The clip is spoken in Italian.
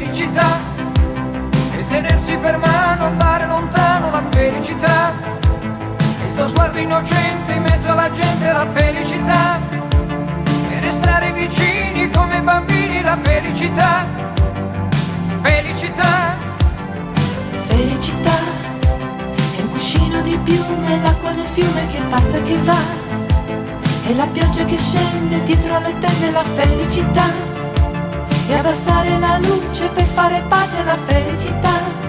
felicità, e tenersi per mano, andare lontano, la felicità, e il tuo sguardo innocente in mezzo alla gente, la felicità, e restare vicini come bambini, la felicità, felicità. Felicità è un cuscino di piume, l'acqua del fiume che passa e che va, e la pioggia che scende dietro le tende, la felicità, e abbassare la luce per fare pace, la felicità.